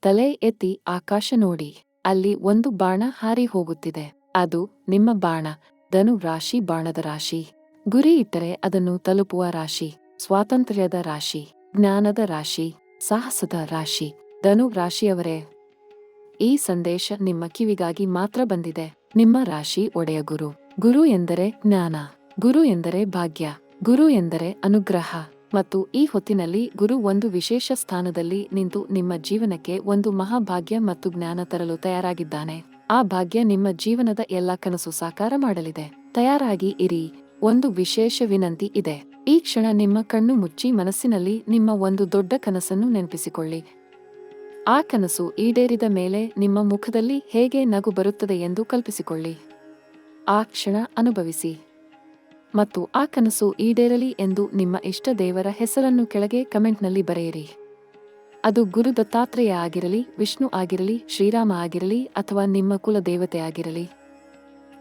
ತಲೆ ಎತ್ತಿ ಆಕಾಶ ನೋಡಿ. ಅಲ್ಲಿ ಒಂದು ಬಾಣ ಹಾರಿ ಹೋಗುತ್ತಿದೆ. ಅದು ನಿಮ್ಮ ಬಾಣ. ಧನು ರಾಶಿ ಬಾಣದ ರಾಶಿ. ಗುರಿ ಇಟ್ಟರೆ ಅದನ್ನು ತಲುಪುವ ರಾಶಿ. ಸ್ವಾತಂತ್ರ್ಯದ ರಾಶಿ, ಜ್ಞಾನದ ರಾಶಿ, ಸಾಹಸದ ರಾಶಿ. ಧನು ರಾಶಿಯವರೇ, ಈ ಸಂದೇಶ ನಿಮ್ಮ ಕಿವಿಗಾಗಿ ಮಾತ್ರ ಬಂದಿದೆ. ನಿಮ್ಮ ರಾಶಿ ಒಡೆಯ ಗುರು. ಗುರು ಎಂದರೆ ಜ್ಞಾನ, ಗುರು ಎಂದರೆ ಭಾಗ್ಯ, ಗುರು ಎಂದರೆ ಅನುಗ್ರಹ. ಮತ್ತು ಈ ಹೊತ್ತಿನಲ್ಲಿ ಗುರು ಒಂದು ವಿಶೇಷ ಸ್ಥಾನದಲ್ಲಿ ನಿಂತು ನಿಮ್ಮ ಜೀವನಕ್ಕೆ ಒಂದು ಮಹಾಭಾಗ್ಯ ಮತ್ತು ಜ್ಞಾನ ತರಲು ತಯಾರಾಗಿದ್ದಾನೆ. ಆ ಭಾಗ್ಯ ನಿಮ್ಮ ಜೀವನದ ಎಲ್ಲ ಕನಸು ಸಾಕಾರ ಮಾಡಲಿದೆ. ತಯಾರಾಗಿ ಇರಿ. ಒಂದು ವಿಶೇಷ ವಿನಂತಿ ಇದೆ. ಈ ಕ್ಷಣ ನಿಮ್ಮ ಕಣ್ಣು ಮುಚ್ಚಿ ಮನಸ್ಸಿನಲ್ಲಿ ನಿಮ್ಮ ಒಂದು ದೊಡ್ಡ ಕನಸನ್ನು ನೆನಪಿಸಿಕೊಳ್ಳಿ. ಆ ಕನಸು ಈಡೇರಿದ ಮೇಲೆ ನಿಮ್ಮ ಮುಖದಲ್ಲಿ ಹೇಗೆ ನಗು ಬರುತ್ತದೆ ಎಂದು ಕಲ್ಪಿಸಿಕೊಳ್ಳಿ. ಆ ಕ್ಷಣ ಅನುಭವಿಸಿ. ಮತ್ತು ಆ ಕನಸು ಈಡೇರಲಿ ಎಂದು ನಿಮ್ಮ ಇಷ್ಟ ದೇವರ ಹೆಸರನ್ನು ಕೆಳಗೆ ಕಮೆಂಟ್ನಲ್ಲಿ ಬರೆಯಿರಿ. ಅದು ಗುರು ದತ್ತಾತ್ರೇಯ ಆಗಿರಲಿ, ವಿಷ್ಣು ಆಗಿರಲಿ, ಶ್ರೀರಾಮ ಆಗಿರಲಿ ಅಥವಾ ನಿಮ್ಮ ಕುಲ ದೇವತೆ ಆಗಿರಲಿ.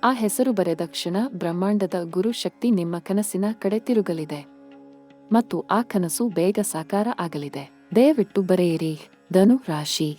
ಆ ಹೆಸರು ಬರೆದ ಕ್ಷಣ ಬ್ರಹ್ಮಾಂಡದ ಗುರು ಶಕ್ತಿ ನಿಮ್ಮ ಕನಸಿನ ಕಡೆ ತಿರುಗಲಿದೆ ಮತ್ತು ಆ ಕನಸು ಬೇಗ ಸಾಕಾರ ಆಗಲಿದೆ. ದಯವಿಟ್ಟು ಬರೆಯಿರಿ. ಧನು ರಾಶಿ.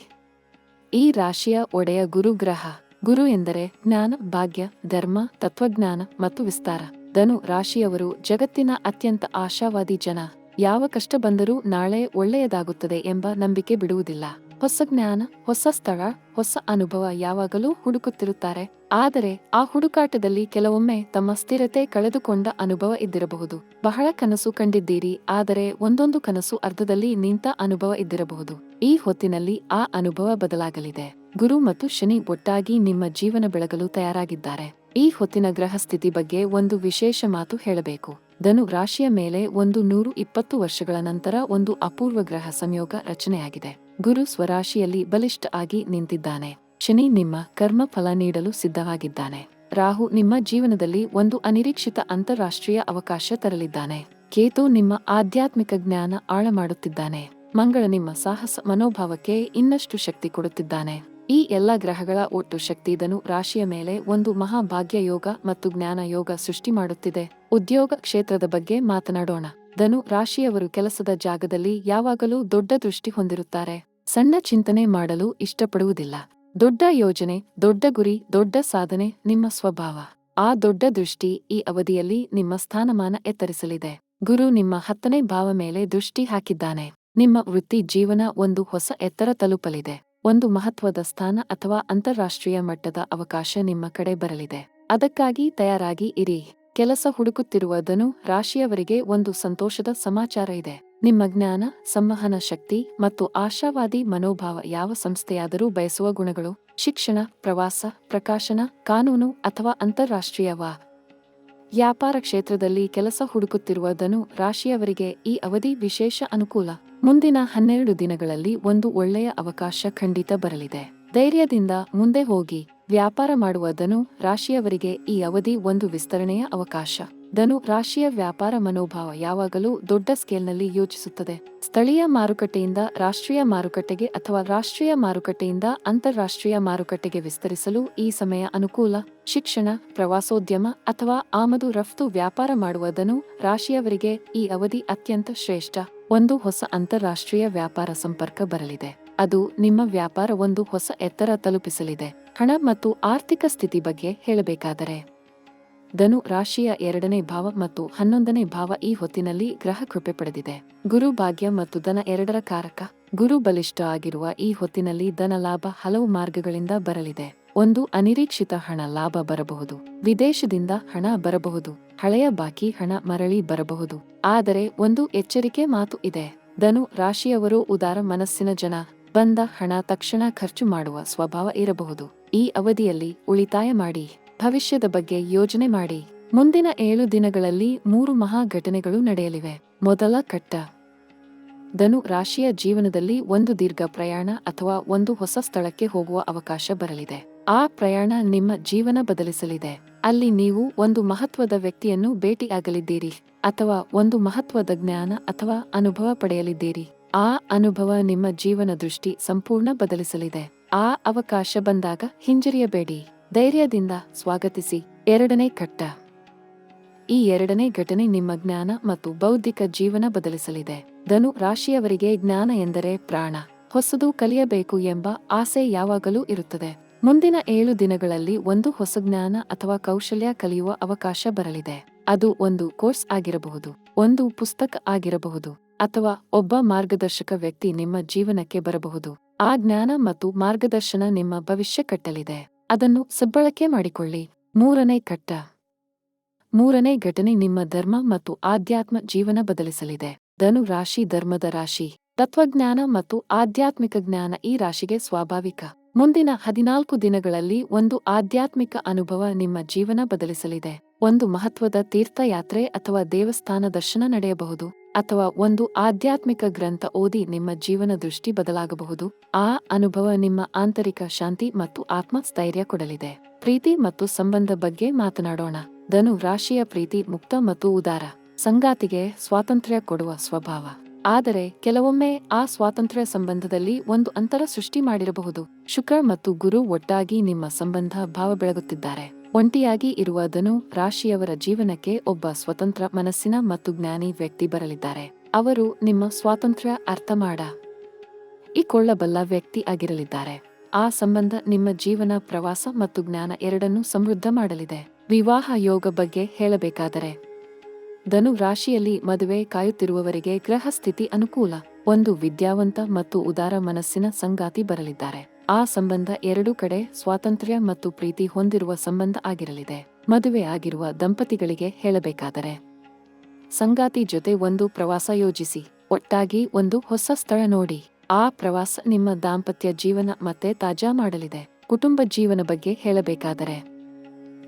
ಈ ರಾಶಿಯ ಒಡೆಯ ಗುರು ಗ್ರಹ. ಗುರು ಎಂದರೆ ಜ್ಞಾನ, ಭಾಗ್ಯ, ಧರ್ಮ, ತತ್ವಜ್ಞಾನ ಮತ್ತು ವಿಸ್ತಾರ. ಧನು ರಾಶಿಯವರು ಜಗತ್ತಿನ ಅತ್ಯಂತ ಆಶಾವಾದಿ ಜನ. ಯಾವ ಕಷ್ಟ ಬಂದರೂ ನಾಳೆ ಒಳ್ಳೆಯದಾಗುತ್ತದೆ ಎಂಬ ನಂಬಿಕೆ ಬಿಡುವುದಿಲ್ಲ. ಹೊಸ ಜ್ಞಾನ, ಹೊಸ ಸ್ಥಳ, ಹೊಸ ಅನುಭವ ಯಾವಾಗಲೂ ಹುಡುಕುತ್ತಿರುತ್ತಾರೆ. ಆದರೆ ಆ ಹುಡುಕಾಟದಲ್ಲಿ ಕೆಲವೊಮ್ಮೆ ತಮ್ಮ ಸ್ಥಿರತೆ ಕಳೆದುಕೊಂಡ ಅನುಭವ ಇದ್ದಿರಬಹುದು. ಬಹಳ ಕನಸು ಕಂಡಿದ್ದೀರಿ, ಆದರೆ ಒಂದೊಂದು ಕನಸು ಅರ್ಧದಲ್ಲಿ ನಿಂತ ಅನುಭವ ಇದ್ದಿರಬಹುದು. ಈ ಹೊತ್ತಿನಲ್ಲಿ ಆ ಅನುಭವ ಬದಲಾಗಲಿದೆ. ಗುರು ಮತ್ತು ಶನಿ ಒಟ್ಟಾಗಿ ನಿಮ್ಮ ಜೀವನ ಬೆಳಗಲು ತಯಾರಾಗಿದ್ದಾರೆ. ಈ ಹೊತ್ತಿನ ಗ್ರಹ ಸ್ಥಿತಿ ಬಗ್ಗೆ ಒಂದು ವಿಶೇಷ ಮಾತು ಹೇಳಬೇಕು. ಧನು ರಾಶಿಯ ಮೇಲೆ 120 ವರ್ಷಗಳ ನಂತರ ಒಂದು ಅಪೂರ್ವ ಗ್ರಹ ಸಂಯೋಗ ರಚನೆಯಾಗಿದೆ. ಗುರು ಸ್ವರಾಶಿಯಲ್ಲಿ ಬಲಿಷ್ಠ ಆಗಿ ನಿಂತಿದ್ದಾನೆ. ಶನಿ ನಿಮ್ಮ ಕರ್ಮ ಫಲ ನೀಡಲು ಸಿದ್ಧವಾಗಿದ್ದಾನೆ. ರಾಹು ನಿಮ್ಮ ಜೀವನದಲ್ಲಿ ಒಂದು ಅನಿರೀಕ್ಷಿತ ಅಂತಾರಾಷ್ಟ್ರೀಯ ಅವಕಾಶ ತರಲಿದ್ದಾನೆ. ಕೇತು ನಿಮ್ಮ ಆಧ್ಯಾತ್ಮಿಕ ಜ್ಞಾನ ಆಳ ಮಾಡುತ್ತಿದ್ದಾನೆ. ಮಂಗಳ ನಿಮ್ಮ ಸಾಹಸ ಮನೋಭಾವಕ್ಕೆ ಇನ್ನಷ್ಟು ಶಕ್ತಿ ಕೊಡುತ್ತಿದ್ದಾನೆ. ಈ ಎಲ್ಲ ಗ್ರಹಗಳ ಒಟ್ಟು ಶಕ್ತಿ ಧನು ರಾಶಿಯ ಮೇಲೆ ಒಂದು ಮಹಾಭಾಗ್ಯ ಯೋಗ ಮತ್ತು ಜ್ಞಾನ ಯೋಗ ಸೃಷ್ಟಿ ಮಾಡುತ್ತಿದೆ. ಉದ್ಯೋಗ ಕ್ಷೇತ್ರದ ಬಗ್ಗೆ ಮಾತನಾಡೋಣ. ಧನು ರಾಶಿಯವರು ಕೆಲಸದ ಜಾಗದಲ್ಲಿ ಯಾವಾಗಲೂ ದೊಡ್ಡ ದೃಷ್ಟಿ ಹೊಂದಿರುತ್ತಾರೆ. ಸಣ್ಣ ಚಿಂತನೆ ಮಾಡಲು ಇಷ್ಟಪಡುವುದಿಲ್ಲ. ದೊಡ್ಡ ಯೋಜನೆ, ದೊಡ್ಡ ಗುರಿ, ದೊಡ್ಡ ಸಾಧನೆ ನಿಮ್ಮ ಸ್ವಭಾವ. ಆ ದೊಡ್ಡ ದೃಷ್ಟಿ ಈ ಅವಧಿಯಲ್ಲಿ ನಿಮ್ಮ ಸ್ಥಾನಮಾನ ಎತ್ತರಿಸಲಿದೆ. ಗುರು ನಿಮ್ಮ 10ನೇ ಭಾವ ಮೇಲೆ ದೃಷ್ಟಿ ಹಾಕಿದ್ದಾನೆ. ನಿಮ್ಮ ವೃತ್ತಿ ಜೀವನ ಒಂದು ಹೊಸ ಎತ್ತರ ತಲುಪಲಿದೆ. ಒಂದು ಮಹತ್ವದ ಸ್ಥಾನ ಅಥವಾ ಅಂತಾರಾಷ್ಟ್ರೀಯ ಮಟ್ಟದ ಅವಕಾಶ ನಿಮ್ಮ ಕಡೆ ಬರಲಿದೆ. ಅದಕ್ಕಾಗಿ ತಯಾರಾಗಿ ಇರಿ. ಕೆಲಸ ಹುಡುಕುತ್ತಿರುವ ಧನು ರಾಶಿಯವರಿಗೆ ಒಂದು ಸಂತೋಷದ ಸಮಾಚಾರ ಇದೆ. ನಿಮ್ಮ ಜ್ಞಾನ, ಸಂವಹನ ಶಕ್ತಿ ಮತ್ತು ಆಶಾವಾದಿ ಮನೋಭಾವ ಯಾವ ಸಂಸ್ಥೆಯಾದರೂ ಬಯಸುವ ಗುಣಗಳು. ಶಿಕ್ಷಣ, ಪ್ರವಾಸ, ಪ್ರಕಾಶನ, ಕಾನೂನು ಅಥವಾ ಅಂತಾರಾಷ್ಟ್ರೀಯ ವ್ಯಾಪಾರ ಕ್ಷೇತ್ರದಲ್ಲಿ ಕೆಲಸ ಹುಡುಕುತ್ತಿರುವ ಧನು ರಾಶಿಯವರಿಗೆ ಈ ಅವಧಿ ವಿಶೇಷ ಅನುಕೂಲ. ಮುಂದಿನ 12 ದಿನಗಳಲ್ಲಿ ಒಂದು ಒಳ್ಳೆಯ ಅವಕಾಶ ಖಂಡಿತ ಬರಲಿದೆ. ಧೈರ್ಯದಿಂದ ಮುಂದೆ ಹೋಗಿ. ವ್ಯಾಪಾರ ಮಾಡುವ ಧನು ರಾಶಿಯವರಿಗೆ ಈ ಅವಧಿ ಒಂದು ವಿಸ್ತರಣೆಯ ಅವಕಾಶ. ಧನು ರಾಶಿಯ ವ್ಯಾಪಾರ ಮನೋಭಾವ ಯಾವಾಗಲೂ ದೊಡ್ಡ ಸ್ಕೇಲ್ನಲ್ಲಿ ಯೋಚಿಸುತ್ತದೆ. ಸ್ಥಳೀಯ ಮಾರುಕಟ್ಟೆಯಿಂದ ರಾಷ್ಟ್ರೀಯ ಮಾರುಕಟ್ಟೆಗೆ ಅಥವಾ ರಾಷ್ಟ್ರೀಯ ಮಾರುಕಟ್ಟೆಯಿಂದ ಅಂತಾರಾಷ್ಟ್ರೀಯ ಮಾರುಕಟ್ಟೆಗೆ ವಿಸ್ತರಿಸಲು ಈ ಸಮಯ ಅನುಕೂಲ. ಶಿಕ್ಷಣ, ಪ್ರವಾಸೋದ್ಯಮ ಅಥವಾ ಆಮದು ರಫ್ತು ವ್ಯಾಪಾರ ಮಾಡುವ ಧನು ರಾಶಿಯವರಿಗೆ ಈ ಅವಧಿ ಅತ್ಯಂತ ಶ್ರೇಷ್ಠ. ಒಂದು ಹೊಸ ಅಂತಾರಾಷ್ಟ್ರೀಯ ವ್ಯಾಪಾರ ಸಂಪರ್ಕ ಬರಲಿದೆ. ಅದು ನಿಮ್ಮ ವ್ಯಾಪಾರ ಒಂದು ಹೊಸ ಎತ್ತರ ತಲುಪಿಸಲಿದೆ. ಹಣ ಮತ್ತು ಆರ್ಥಿಕ ಸ್ಥಿತಿ ಬಗ್ಗೆ ಹೇಳಬೇಕಾದರೆ, ಧನು ರಾಶಿಯ 2ನೇ ಭಾವ ಮತ್ತು 11ನೇ ಭಾವ ಈ ಹೊತ್ತಿನಲ್ಲಿ ಗ್ರಹ ಕೃಪೆ ಪಡೆದಿದೆ. ಗುರು ಭಾಗ್ಯ ಮತ್ತು ಧನ ಎರಡರ ಕಾರಕ. ಗುರು ಬಲಿಷ್ಠ ಆಗಿರುವ ಈ ಹೊತ್ತಿನಲ್ಲಿ ಧನ ಲಾಭ ಹಲವು ಮಾರ್ಗಗಳಿಂದ ಬರಲಿದೆ. ಒಂದು ಅನಿರೀಕ್ಷಿತ ಹಣ ಲಾಭ ಬರಬಹುದು. ವಿದೇಶದಿಂದ ಹಣ ಬರಬಹುದು. ಹಳೆಯ ಬಾಕಿ ಹಣ ಮರಳಿ ಬರಬಹುದು. ಆದರೆ ಒಂದು ಎಚ್ಚರಿಕೆ ಮಾತು ಇದೆ. ಧನು ರಾಶಿಯವರು ಉದಾರ ಮನಸ್ಸಿನ ಜನ. ಬಂದ ಹಣ ತಕ್ಷಣ ಖರ್ಚು ಮಾಡುವ ಸ್ವಭಾವ ಇರಬಹುದು. ಈ ಅವಧಿಯಲ್ಲಿ ಉಳಿತಾಯ ಮಾಡಿ. ಭವಿಷ್ಯದ ಬಗ್ಗೆ ಯೋಜನೆ ಮಾಡಿ. ಮುಂದಿನ 7 ದಿನಗಳಲ್ಲಿ 3 ಮಹಾ ಘಟನೆಗಳು ನಡೆಯಲಿವೆ. ಮೊದಲ ಘಟ್ಟ, ಧನು ರಾಶಿಯ ಜೀವನದಲ್ಲಿ ಒಂದು ದೀರ್ಘ ಪ್ರಯಾಣ ಅಥವಾ ಒಂದು ಹೊಸ ಸ್ಥಳಕ್ಕೆ ಹೋಗುವ ಅವಕಾಶ ಬರಲಿದೆ. ಆ ಪ್ರಯಾಣ ನಿಮ್ಮ ಜೀವನ ಬದಲಿಸಲಿದೆ. ಅಲ್ಲಿ ನೀವು ಒಂದು ಮಹತ್ವದ ವ್ಯಕ್ತಿಯನ್ನು ಭೇಟಿಯಾಗಲಿದ್ದೀರಿ ಅಥವಾ ಒಂದು ಮಹತ್ವದ ಜ್ಞಾನ ಅಥವಾ ಅನುಭವ ಪಡೆಯಲಿದ್ದೀರಿ. ಆ ಅನುಭವ ನಿಮ್ಮ ಜೀವನ ದೃಷ್ಟಿ ಸಂಪೂರ್ಣ ಬದಲಿಸಲಿದೆ. ಆ ಅವಕಾಶ ಬಂದಾಗ ಹಿಂಜರಿಯಬೇಡಿ. ಧೈರ್ಯದಿಂದ ಸ್ವಾಗತಿಸಿ. 2ನೇ ಘಟ್ಟ. ಈ 2ನೇ ಘಟನೆ ನಿಮ್ಮ ಜ್ಞಾನ ಮತ್ತು ಬೌದ್ಧಿಕ ಜೀವನ ಬದಲಿಸಲಿದೆ. ಧನು ರಾಶಿಯವರಿಗೆ ಜ್ಞಾನ ಎಂದರೆ ಪ್ರಾಣ. ಹೊಸದು ಕಲಿಯಬೇಕು ಎಂಬ ಆಸೆ ಯಾವಾಗಲೂ ಇರುತ್ತದೆ. ಮುಂದಿನ 7 ದಿನಗಳಲ್ಲಿ ಒಂದು ಹೊಸ ಜ್ಞಾನ ಅಥವಾ ಕೌಶಲ್ಯ ಕಲಿಯುವ ಅವಕಾಶ ಬರಲಿದೆ. ಅದು ಒಂದು ಕೋರ್ಸ್ ಆಗಿರಬಹುದು, ಒಂದು ಪುಸ್ತಕ ಆಗಿರಬಹುದು, ಅಥವಾ ಒಬ್ಬ ಮಾರ್ಗದರ್ಶಕ ವ್ಯಕ್ತಿ ನಿಮ್ಮ ಜೀವನಕ್ಕೆ ಬರಬಹುದು. ಆ ಜ್ಞಾನ ಮತ್ತು ಮಾರ್ಗದರ್ಶನ ನಿಮ್ಮ ಭವಿಷ್ಯ ಕಟ್ಟಲಿದೆ. ಅದನ್ನು ಸದ್ಬಳಕೆ ಮಾಡಿಕೊಳ್ಳಿ. ಮೂರನೇ ಘಟನೆ ನಿಮ್ಮ ಧರ್ಮ ಮತ್ತು ಆಧ್ಯಾತ್ಮ ಜೀವನ ಬದಲಿಸಲಿದೆ. ಧನು ರಾಶಿ ಧರ್ಮದ ರಾಶಿ. ತತ್ವಜ್ಞಾನ ಮತ್ತು ಆಧ್ಯಾತ್ಮಿಕ ಜ್ಞಾನ ಈ ರಾಶಿಗೆ ಸ್ವಾಭಾವಿಕ. ಮುಂದಿನ 14 ದಿನಗಳಲ್ಲಿ ಒಂದು ಆಧ್ಯಾತ್ಮಿಕ ಅನುಭವ ನಿಮ್ಮ ಜೀವನ ಬದಲಿಸಲಿದೆ. ಒಂದು ಮಹತ್ವದ ತೀರ್ಥಯಾತ್ರೆ ಅಥವಾ ದೇವಸ್ಥಾನ ದರ್ಶನ ನಡೆಯಬಹುದು, ಅಥವಾ ಒಂದು ಆಧ್ಯಾತ್ಮಿಕ ಗ್ರಂಥ ಓದಿ ನಿಮ್ಮ ಜೀವನ ದೃಷ್ಟಿ ಬದಲಾಗಬಹುದು. ಆ ಅನುಭವ ನಿಮ್ಮ ಆಂತರಿಕ ಶಾಂತಿ ಮತ್ತು ಆತ್ಮಸ್ಥೈರ್ಯ ಕೊಡಲಿದೆ. ಪ್ರೀತಿ ಮತ್ತು ಸಂಬಂಧ ಬಗ್ಗೆ ಮಾತನಾಡೋಣ. ಧನು ರಾಶಿಯ ಪ್ರೀತಿ ಮುಕ್ತ ಮತ್ತು ಉದಾರ. ಸಂಗಾತಿಗೆ ಸ್ವಾತಂತ್ರ್ಯ ಕೊಡುವ ಸ್ವಭಾವ. ಆದರೆ ಕೆಲವೊಮ್ಮೆ ಆ ಸ್ವಾತಂತ್ರ್ಯ ಸಂಬಂಧದಲ್ಲಿ ಒಂದು ಅಂತರ ಸೃಷ್ಟಿ ಮಾಡಿರಬಹುದು. ಶುಕ್ರ ಮತ್ತು ಗುರು ಒಟ್ಟಾಗಿ ನಿಮ್ಮ ಸಂಬಂಧ ಭಾವ ಬೆಳಗುತ್ತಿದ್ದಾರೆ. ಒಂಟಿಯಾಗಿ ಇರುವ ಧನು ರಾಶಿಯವರ ಜೀವನಕ್ಕೆ ಒಬ್ಬ ಸ್ವತಂತ್ರ ಮನಸ್ಸಿನ ಮತ್ತು ಜ್ಞಾನಿ ವ್ಯಕ್ತಿ ಬರಲಿದ್ದಾರೆ. ಅವರು ನಿಮ್ಮ ಸ್ವಾತಂತ್ರ್ಯ ಅರ್ಥಮಾಡಿಕೊಳ್ಳಬಲ್ಲ ವ್ಯಕ್ತಿ ಆಗಿರಲಿದ್ದಾರೆ. ಆ ಸಂಬಂಧ ನಿಮ್ಮ ಜೀವನ, ಪ್ರವಾಸ ಮತ್ತು ಜ್ಞಾನ ಎರಡನ್ನೂ ಸಮೃದ್ಧ ಮಾಡಲಿದೆ. ವಿವಾಹ ಯೋಗ ಬಗ್ಗೆ ಹೇಳಬೇಕಾದರೆ, ಧನು ರಾಶಿಯಲ್ಲಿ ಮದುವೆ ಕಾಯುತ್ತಿರುವವರಿಗೆ ಗ್ರಹ ಸ್ಥಿತಿ ಅನುಕೂಲ. ಒಂದು ವಿದ್ಯಾವಂತ ಮತ್ತು ಉದಾರ ಮನಸ್ಸಿನ ಸಂಗಾತಿ ಬರಲಿದ್ದಾರೆ. ಆ ಸಂಬಂಧ ಎರಡೂ ಕಡೆ ಸ್ವಾತಂತ್ರ್ಯ ಮತ್ತು ಪ್ರೀತಿ ಹೊಂದಿರುವ ಸಂಬಂಧ ಆಗಿರಲಿದೆ. ಮದುವೆ ಆಗಿರುವ ದಂಪತಿಗಳಿಗೆ ಹೇಳಬೇಕಾದರೆ, ಸಂಗಾತಿ ಜೊತೆ ಒಂದು ಪ್ರವಾಸ ಯೋಜಿಸಿ. ಒಟ್ಟಾಗಿ ಒಂದು ಹೊಸ ಸ್ಥಳ ನೋಡಿ. ಆ ಪ್ರವಾಸ ನಿಮ್ಮ ದಾಂಪತ್ಯ ಜೀವನ ಮತ್ತೆ ತಾಜಾ ಮಾಡಲಿದೆ. ಕುಟುಂಬ ಜೀವನ ಬಗ್ಗೆ ಹೇಳಬೇಕಾದರೆ,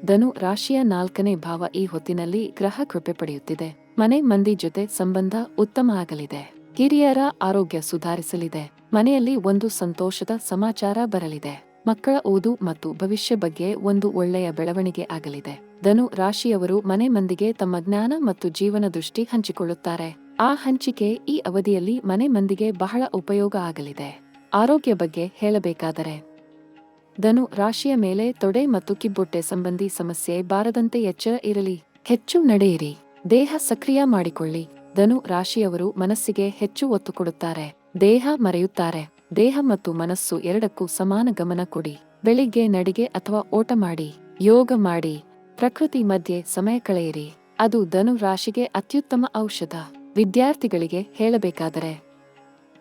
ಧನು ರಾಶಿಯ 4ನೇ ಭಾವ ಈ ಹೊತ್ತಿನಲ್ಲಿ ಗ್ರಹ ಕೃಪೆ ಪಡೆಯುತ್ತಿದೆ. ಮನೆ ಮಂದಿ ಜೊತೆ ಸಂಬಂಧ ಉತ್ತಮ ಆಗಲಿದೆ. ಹಿರಿಯರ ಆರೋಗ್ಯ ಸುಧಾರಿಸಲಿದೆ. ಮನೆಯಲ್ಲಿ ಒಂದು ಸಂತೋಷದ ಸಮಾಚಾರ ಬರಲಿದೆ. ಮಕ್ಕಳ ಓದು ಮತ್ತು ಭವಿಷ್ಯ ಬಗ್ಗೆ ಒಂದು ಒಳ್ಳೆಯ ಬೆಳವಣಿಗೆ ಆಗಲಿದೆ. ಧನು ರಾಶಿಯವರು ಮನೆ ಮಂದಿಗೆ ತಮ್ಮ ಜ್ಞಾನ ಮತ್ತು ಜೀವನ ದೃಷ್ಟಿ ಹಂಚಿಕೊಳ್ಳುತ್ತಾರೆ. ಆ ಹಂಚಿಕೆ ಈ ಅವಧಿಯಲ್ಲಿ ಮನೆ ಮಂದಿಗೆ ಬಹಳ ಉಪಯೋಗ ಆಗಲಿದೆ. ಆರೋಗ್ಯ ಬಗ್ಗೆ ಹೇಳಬೇಕಾದರೆ, ಧನು ರಾಶಿಯ ಮೇಲೆ ತೊಡೆ ಮತ್ತು ಕಿಬ್ಬೊಟ್ಟೆ ಸಂಬಂಧಿ ಸಮಸ್ಯೆ ಬಾರದಂತೆ ಎಚ್ಚರ ಇರಲಿ. ಹೆಚ್ಚು ನಡೆಯಿರಿ. ದೇಹ ಸಕ್ರಿಯ ಮಾಡಿಕೊಳ್ಳಿ. ಧನು ರಾಶಿಯವರು ಮನಸ್ಸಿಗೆ ಹೆಚ್ಚು ಒತ್ತು ಕೊಡುತ್ತಾರೆ. ದೇಹ ಮರೆಯುತ್ತಾರೆ. ದೇಹ ಮತ್ತು ಮನಸ್ಸು ಎರಡಕ್ಕೂ ಸಮಾನ ಗಮನ ಕೊಡಿ. ಬೆಳಿಗ್ಗೆ ನಡಿಗೆ ಅಥವಾ ಓಟ ಮಾಡಿ, ಯೋಗ ಮಾಡಿ, ಪ್ರಕೃತಿ ಮಧ್ಯೆ ಸಮಯ ಕಳೆಯಿರಿ. ಅದು ಧನು ರಾಶಿಗೆ ಅತ್ಯುತ್ತಮ ಔಷಧ. ವಿದ್ಯಾರ್ಥಿಗಳಿಗೆ ಹೇಳಬೇಕಾದರೆ,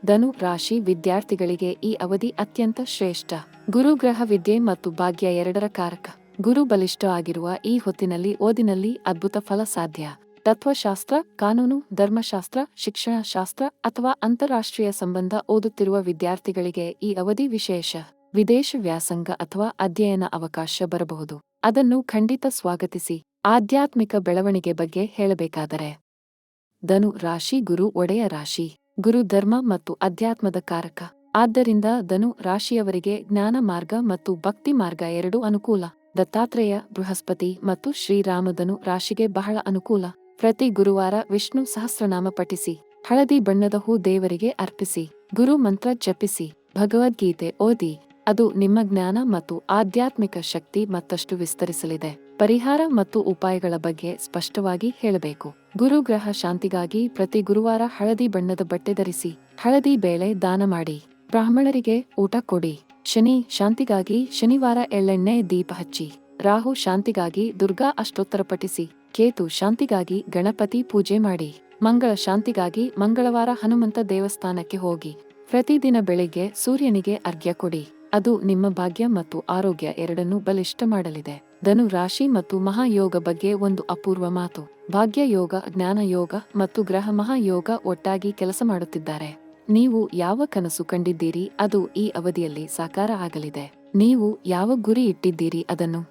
ಧನು ರಾಶಿ ವಿದ್ಯಾರ್ಥಿಗಳಿಗೆ ಈ ಅವಧಿ ಅತ್ಯಂತ ಶ್ರೇಷ್ಠ. ಗುರು ಗ್ರಹ ವಿದ್ಯೆ ಮತ್ತು ಭಾಗ್ಯ ಎರಡರ ಕಾರಕ. ಗುರು ಬಲಿಷ್ಠ ಆಗಿರುವ ಈ ಹೊತ್ತಿನಲ್ಲಿ ಓದಿನಲ್ಲಿ ಅದ್ಭುತ ಫಲ ಸಾಧ್ಯ. ತತ್ವಶಾಸ್ತ್ರ, ಕಾನೂನು, ಧರ್ಮಶಾಸ್ತ್ರ, ಶಿಕ್ಷಣಶಾಸ್ತ್ರ ಅಥವಾ ಅಂತಾರಾಷ್ಟ್ರೀಯ ಸಂಬಂಧ ಓದುತ್ತಿರುವ ವಿದ್ಯಾರ್ಥಿಗಳಿಗೆ ಈ ಅವಧಿ ವಿಶೇಷ. ವಿದೇಶ ವ್ಯಾಸಂಗ ಅಥವಾ ಅಧ್ಯಯನ ಅವಕಾಶ ಬರಬಹುದು. ಅದನ್ನು ಖಂಡಿತ ಸ್ವಾಗತಿಸಿ. ಆಧ್ಯಾತ್ಮಿಕ ಬೆಳವಣಿಗೆ ಬಗ್ಗೆ ಹೇಳಬೇಕಾದರೆ, ಧನು ರಾಶಿ ಗುರು ಒಡೆಯ ರಾಶಿ. ಗುರು ಧರ್ಮ ಮತ್ತು ಅಧ್ಯಾತ್ಮದ ಕಾರಕ. ಆದ್ದರಿಂದ ಧನು ರಾಶಿಯವರಿಗೆ ಜ್ಞಾನ ಮಾರ್ಗ ಮತ್ತು ಭಕ್ತಿ ಮಾರ್ಗ ಎರಡೂ ಅನುಕೂಲ. ದತ್ತಾತ್ರೇಯ, ಬೃಹಸ್ಪತಿ ಮತ್ತು ಶ್ರೀರಾಮ ಧನು ರಾಶಿಗೆ ಬಹಳ ಅನುಕೂಲ. ಪ್ರತಿ ಗುರುವಾರ ವಿಷ್ಣು ಸಹಸ್ರನಾಮ ಪಠಿಸಿ. ಹಳದಿ ಬಣ್ಣದ ಹೂ ದೇವರಿಗೆ ಅರ್ಪಿಸಿ. ಗುರು ಮಂತ್ರ ಜಪಿಸಿ. ಭಗವದ್ಗೀತೆ ಓದಿ. ಅದು ನಿಮ್ಮ ಜ್ಞಾನ ಮತ್ತು ಆಧ್ಯಾತ್ಮಿಕ ಶಕ್ತಿ ಮತ್ತಷ್ಟು ವಿಸ್ತರಿಸಲಿದೆ. ಪರಿಹಾರ ಮತ್ತು ಉಪಾಯಗಳ ಬಗ್ಗೆ ಸ್ಪಷ್ಟವಾಗಿ ಹೇಳಬೇಕು. ಗುರುಗ್ರಹ ಶಾಂತಿಗಾಗಿ ಪ್ರತಿ ಗುರುವಾರ ಹಳದಿ ಬಣ್ಣದ ಬಟ್ಟೆ ಧರಿಸಿ. ಹಳದಿ ಬೇಳೆ ದಾನ ಮಾಡಿ. ಬ್ರಾಹ್ಮಣರಿಗೆ ಊಟ ಕೊಡಿ. ಶನಿ ಶಾಂತಿಗಾಗಿ ಶನಿವಾರ ಎಳ್ಳೆಣ್ಣೆ ದೀಪ ಹಚ್ಚಿ. ರಾಹು ಶಾಂತಿಗಾಗಿ ದುರ್ಗಾ ಅಷ್ಟೋತ್ತರ ಪಠಿಸಿ. ಕೇತು ಶಾಂತಿಗಾಗಿ ಗಣಪತಿ ಪೂಜೆ ಮಾಡಿ. ಮಂಗಳ ಶಾಂತಿಗಾಗಿ ಮಂಗಳವಾರ ಹನುಮಂತ ದೇವಸ್ಥಾನಕ್ಕೆ ಹೋಗಿ. ಪ್ರತಿದಿನ ಬೆಳಿಗ್ಗೆ ಸೂರ್ಯನಿಗೆ ಅರ್ಘ್ಯ ಕೊಡಿ. ಅದು ನಿಮ್ಮ ಭಾಗ್ಯ ಮತ್ತು ಆರೋಗ್ಯ ಎರಡನ್ನೂ ಬಲಿಷ್ಠ ಮಾಡಲಿದೆ. ಧನು ರಾಶಿ ಮತ್ತು ಮಹಾಯೋಗ ಬಗ್ಗೆ ಒಂದು ಅಪೂರ್ವ ಮಾತು. ಭಾಗ್ಯ ಯೋಗ, ಜ್ಞಾನ ಯೋಗ ಮತ್ತು ಗ್ರಹ ಮಹಾಯೋಗ ಒಟ್ಟಾಗಿ ಕೆಲಸ ಮಾಡುತ್ತಿದ್ದಾರೆ. ನೀವು ಯಾವ ಕನಸು ಕಂಡಿದ್ದೀರಿ ಅದು ಈ ಅವಧಿಯಲ್ಲಿ ಸಾಕಾರ ಆಗಲಿದೆ. ನೀವು ಯಾವ ಗುರಿ ಇಟ್ಟಿದ್ದೀರಿ ಅದನ್ನು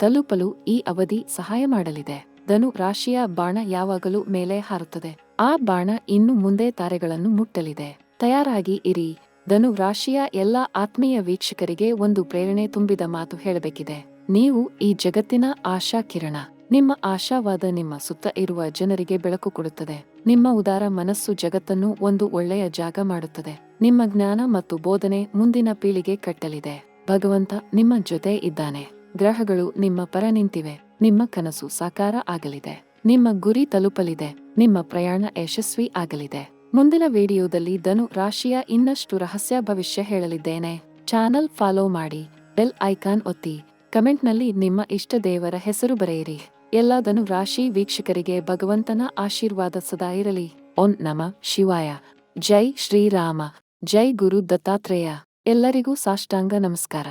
ತಲುಪಲು ಈ ಅವಧಿ ಸಹಾಯ ಮಾಡಲಿದೆ. ಧನು ರಾಶಿಯ ಬಾಣ ಯಾವಾಗಲೂ ಮೇಲೆ ಹಾರುತ್ತದೆ. ಆ ಬಾಣ ಇನ್ನು ಮುಂದೆ ತಾರೆಗಳನ್ನು ಮುಟ್ಟಲಿದೆ. ತಯಾರಾಗಿ ಇರಿ. ಧನು ರಾಶಿಯ ಎಲ್ಲಾ ಆತ್ಮೀಯ ವೀಕ್ಷಕರಿಗೆ ಒಂದು ಪ್ರೇರಣೆ ತುಂಬಿದ ಮಾತು ಹೇಳಬೇಕಿದೆ. ನೀವು ಈ ಜಗತ್ತಿನ ಆಶಾ ಕಿರಣ. ನಿಮ್ಮ ಆಶಾವಾದ ನಿಮ್ಮ ಸುತ್ತ ಇರುವ ಜನರಿಗೆ ಬೆಳಕು ಕೊಡುತ್ತದೆ. ನಿಮ್ಮ ಉದಾರ ಮನಸ್ಸು ಜಗತ್ತನ್ನು ಒಂದು ಒಳ್ಳೆಯ ಜಾಗ ಮಾಡುತ್ತದೆ. ನಿಮ್ಮ ಜ್ಞಾನ ಮತ್ತು ಬೋಧನೆ ಮುಂದಿನ ಪೀಳಿಗೆ ಕಟ್ಟಲಿದೆ. ಭಗವಂತ ನಿಮ್ಮ ಜೊತೆ ಇದ್ದಾನೆ. ಗ್ರಹಗಳು ನಿಮ್ಮ ಪರ ನಿಂತಿವೆ. ನಿಮ್ಮ ಕನಸು ಸಾಕಾರ ಆಗಲಿದೆ. ನಿಮ್ಮ ಗುರಿ ತಲುಪಲಿದೆ. ನಿಮ್ಮ ಪ್ರಯಾಣ ಯಶಸ್ವಿ ಆಗಲಿದೆ. ಮುಂದಿನ ವಿಡಿಯೋದಲ್ಲಿ ಧನು ರಾಶಿಯ ಇನ್ನಷ್ಟು ರಹಸ್ಯ ಭವಿಷ್ಯ ಹೇಳಲಿದ್ದೇನೆ. ಚಾನಲ್ ಫಾಲೋ ಮಾಡಿ, ಬೆಲ್ ಐಕಾನ್ ಒತ್ತಿ, ಕಮೆಂಟ್ನಲ್ಲಿ ನಿಮ್ಮ ಇಷ್ಟ ದೇವರ ಹೆಸರು ಬರೆಯಿರಿ. ಎಲ್ಲ ಧನು ರಾಶಿ ವೀಕ್ಷಕರಿಗೆ ಭಗವಂತನ ಆಶೀರ್ವಾದ ಸದಾ ಇರಲಿ. ಓಂ ನಮಃ ಶಿವಾಯ. ಜೈ ಶ್ರೀರಾಮ. ಜೈ ಗುರು ದತ್ತಾತ್ರೇಯ. ಎಲ್ಲರಿಗೂ ಸಾಷ್ಟಾಂಗ ನಮಸ್ಕಾರ.